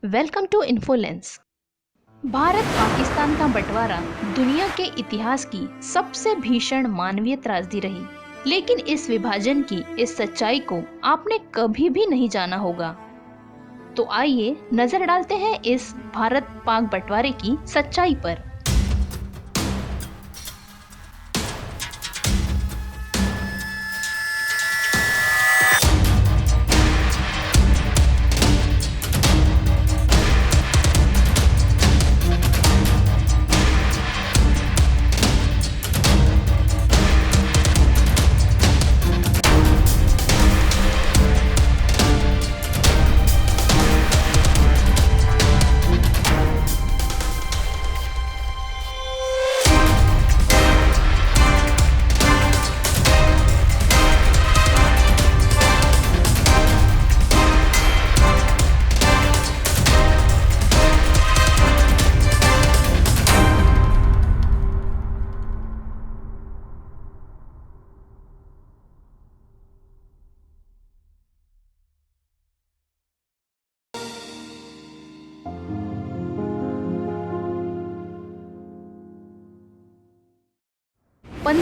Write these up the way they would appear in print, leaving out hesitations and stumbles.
Welcome to Infolens. Bharat Pakistan का बंटवारा दुनिया के इतिहास की सबसे भीषण मानवीय त्रासदी रही, लेकिन इस विभाजन की इस सच्चाई को आपने कभी भी नहीं जाना होगा। तो आइए नजर डालते हैं इस भारत पाक बंटवारे की सच्चाई पर।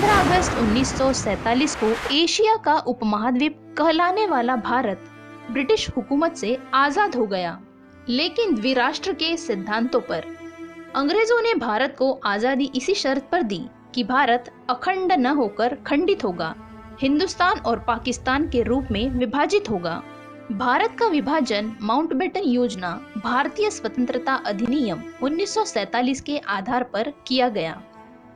अगस्त 1947 को एशिया का उपमहाद्वीप कहलाने वाला भारत ब्रिटिश हुकूमत से आजाद हो गया, लेकिन द्विराष्ट्र के सिद्धांतों पर। अंग्रेजों ने भारत को आजादी इसी शर्त पर दी कि भारत अखंड न होकर खंडित होगा, हिंदुस्तान और पाकिस्तान के रूप में विभाजित होगा। भारत का विभाजन माउंटबेटन योजना भारतीय स्वतंत्रता अधिनियम 1947 के आधार पर किया गया।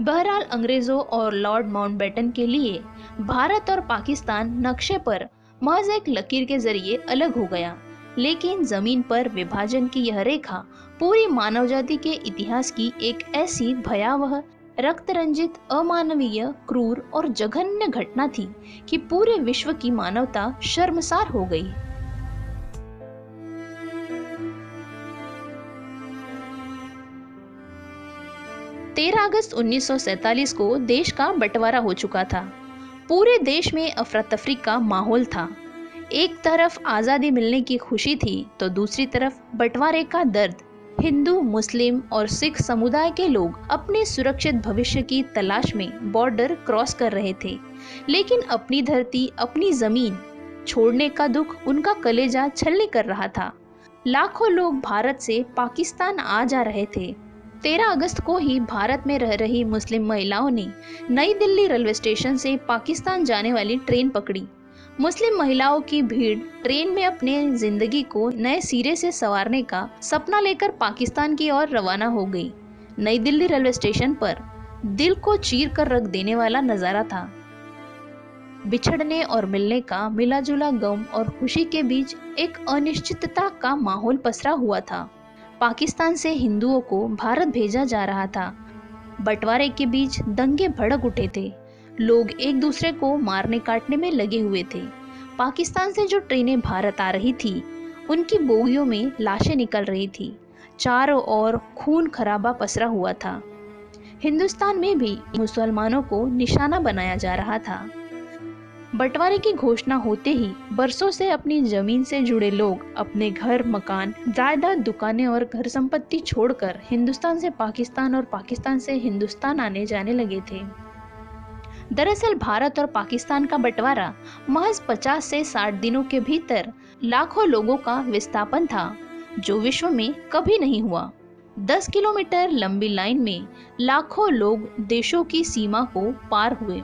बहरहाल अंग्रेजों और लॉर्ड माउंटबेटन के लिए भारत और पाकिस्तान नक्शे पर महज एक लकीर के जरिए अलग हो गया, लेकिन जमीन पर विभाजन की यह रेखा पूरी मानव जाति के इतिहास की एक ऐसी भयावह, रक्त रंजित, अमानवीय, क्रूर और जघन्य घटना थी कि पूरे विश्व की मानवता शर्मसार हो गई। अगस्त 1947 को देश का बंटवारा हो चुका था। पूरे देश में अफरा तफरी का माहौल था। एक तरफ आज़ादी मिलने की खुशी थी तो दूसरी तरफ बंटवारे का दर्द। हिंदू, मुस्लिम और सिख समुदाय के लोग अपने सुरक्षित भविष्य की तलाश में बॉर्डर क्रॉस कर रहे थे, लेकिन अपनी धरती, अपनी जमीन छोड़ने का दुख उनका कलेजा छलनी कर रहा था। लाखों लोग भारत से पाकिस्तान आ जा रहे थे। 13 अगस्त को ही भारत में रह रही मुस्लिम महिलाओं ने नई दिल्ली रेलवे स्टेशन से पाकिस्तान जाने वाली ट्रेन पकड़ी। मुस्लिम महिलाओं की भीड़ ट्रेन में अपने जिंदगी को नए सिरे से संवारने का सपना लेकर पाकिस्तान की ओर रवाना हो गई। नई दिल्ली रेलवे स्टेशन पर दिल को चीर कर रख देने वाला नजारा था। बिछड़ने और मिलने का मिला जुला गम और खुशी के बीच एक अनिश्चितता का माहौल पसरा हुआ था। पाकिस्तान से हिंदुओं को भारत भेजा जा रहा था। बंटवारे के बीच दंगे भड़क उठे थे। लोग एक दूसरे को मारने काटने में लगे हुए थे। पाकिस्तान से जो ट्रेनें भारत आ रही थी, उनकी बोगियों में लाशें निकल रही थी। चारों ओर खून खराबा पसरा हुआ था। हिंदुस्तान में भी मुसलमानों को निशाना बनाया जा रहा था। बंटवारे की घोषणा होते ही बरसों से अपनी जमीन से जुड़े लोग अपने घर, मकान, जायदाद, दुकानें और घर संपत्ति छोड़कर हिंदुस्तान से पाकिस्तान और पाकिस्तान से हिंदुस्तान आने जाने लगे थे। दरअसल भारत और पाकिस्तान का बंटवारा महज 50 से 60 दिनों के भीतर लाखों लोगों का विस्थापन था, जो विश्व में कभी नहीं हुआ। 10 किलोमीटर लंबी लाइन में लाखों लोग देशों की सीमा को पार हुए।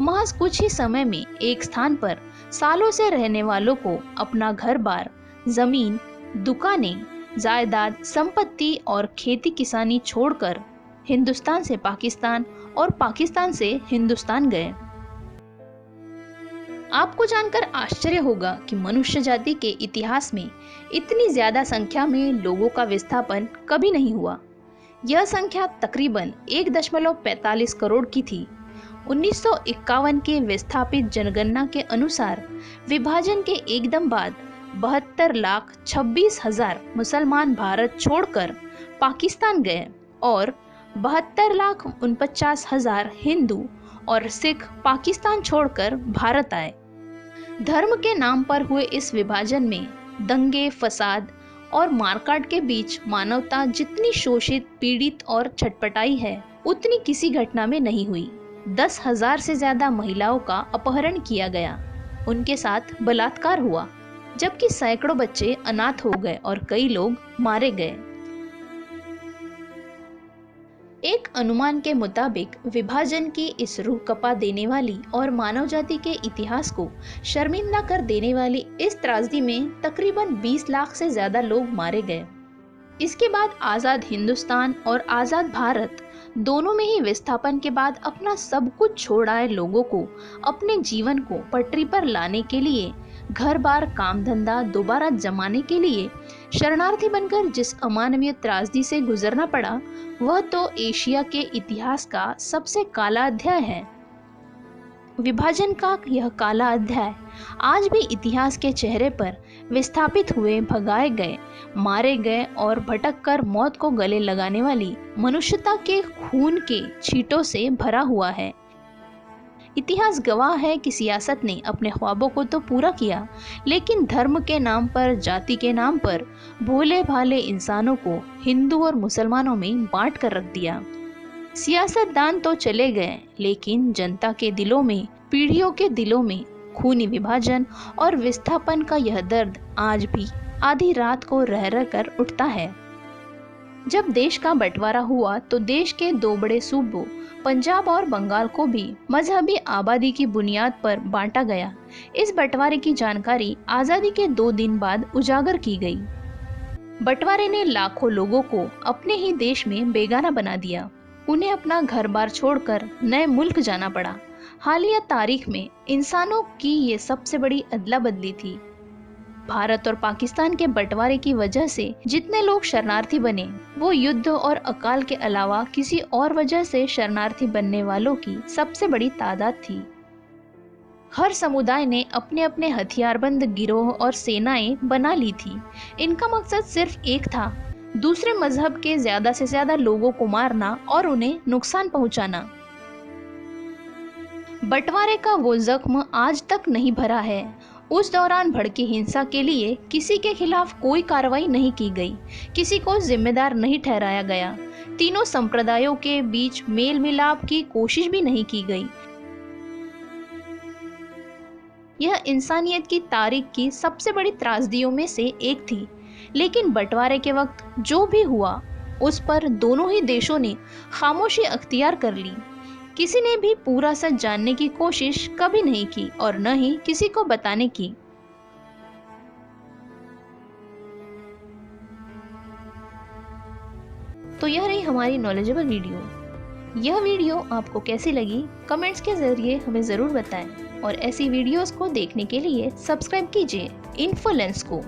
महज कुछ ही समय में एक स्थान पर सालों से रहने वालों को अपना घर-बार, जमीन, दुकानें, जायदाद, संपत्ति और खेती किसानी छोड़कर हिंदुस्तान से पाकिस्तान और पाकिस्तान से हिंदुस्तान गए। आपको जानकर आश्चर्य होगा कि मनुष्य जाति के इतिहास में इतनी ज्यादा संख्या में लोगों का विस्थापन कभी नहीं हुआ। यह संख्या तकरीबन 1.45 करोड़ की थी। 1951 के विस्थापित जनगणना के अनुसार विभाजन के एकदम बाद 72,26,000 मुसलमान भारत छोड़कर पाकिस्तान गए और 72,49,000 हिंदू और सिख पाकिस्तान छोड़कर भारत आए। धर्म के नाम पर हुए इस विभाजन में दंगे, फसाद और मारकाट के बीच मानवता जितनी शोषित, पीड़ित और छटपटाई है, उतनी किसी घटना में नहीं हुई। 10,000 से ज्यादा महिलाओं का अपहरण किया गया, उनके साथ बलात्कार हुआ, जबकि सैकड़ों बच्चे अनाथ हो गए और कई लोग मारे गए। एक अनुमान के मुताबिक विभाजन की इस रूह कपा देने वाली और मानव जाति के इतिहास को शर्मिंदा कर देने वाली इस त्रासदी में तकरीबन 20 लाख से ज्यादा लोग मारे गए। इसके बाद आज़ाद हिंदुस्तान और आज़ाद भारत दोनों में ही विस्थापन के बाद अपना सब कुछ छोड़ आए लोगों को अपने जीवन को पटरी पर लाने के लिए, घर बार काम धंधा दोबारा जमाने के लिए शरणार्थी बनकर जिस अमानवीय त्रासदी से गुजरना पड़ा, वह तो एशिया के इतिहास का सबसे काला अध्याय है। विभाजन का यह काला अध्याय आज भी इतिहास के चेहरे पर विस्थापित हुए, भगाए गए, मारे गए और भटक कर मौत को गले लगाने वाली मनुष्यता के खून के छींटों से भरा हुआ है। इतिहास गवाह है कि सियासत ने अपने ख्वाबों को तो पूरा किया, लेकिन धर्म के नाम पर, जाति के नाम पर भोले भाले इंसानों को हिंदू और मुसलमानों में बांट कर रख दिया। सियासतदान तो चले गए, लेकिन जनता के दिलों में, पीढ़ियों के दिलों में खूनी विभाजन और विस्थापन का यह दर्द आज भी आधी रात को रह रह कर उठता है। जब देश का बंटवारा हुआ तो देश के दो बड़े सूबों पंजाब और बंगाल को भी मजहबी आबादी की बुनियाद पर बांटा गया। इस बंटवारे की जानकारी आज़ादी के 2 दिन बाद उजागर की गई। बंटवारे ने लाखों लोगों को अपने ही देश में बेगाना बना दिया। उन्हें अपना घर बार छोड़कर नए मुल्क जाना पड़ा। हालिया तारीख में इंसानों की ये सबसे बड़ी अदला बदली थी। भारत और पाकिस्तान के बंटवारे की वजह से जितने लोग शरणार्थी बने, वो युद्ध और अकाल के अलावा किसी और वजह से शरणार्थी बनने वालों की सबसे बड़ी तादाद थी। हर समुदाय ने अपने अपने हथियारबंद गिरोह और सेनाएं बना ली थी। इनका मकसद सिर्फ एक था, दूसरे मजहब के ज्यादा से ज्यादा लोगों को मारना और उन्हें नुकसान पहुंचाना। बंटवारे का वो जख्म आज तक नहीं भरा है। उस दौरान भड़की हिंसा के लिए किसी के खिलाफ कोई कार्रवाई नहीं की गई, किसी को जिम्मेदार नहीं ठहराया गया। तीनों संप्रदायों के बीच मेल मिलाप की कोशिश भी नहीं की गई। यह इंसानियत की तारीख की सबसे बड़ी त्रासदियों में से एक थी। लेकिन बंटवारे के वक्त जो भी हुआ, उस पर दोनों ही देशों ने खामोशी अख्तियार कर ली। किसी ने भी पूरा सच जानने की कोशिश कभी नहीं की और न ही किसी को बताने की। तो यह रही हमारी नॉलेजेबल वीडियो। यह वीडियो आपको कैसी लगी, कमेंट्स के जरिए हमें ज़रूर बताएं और ऐसी वीडियोस को देखने के लिए सब्सक्राइब कीजिए इन्फोलेंस को।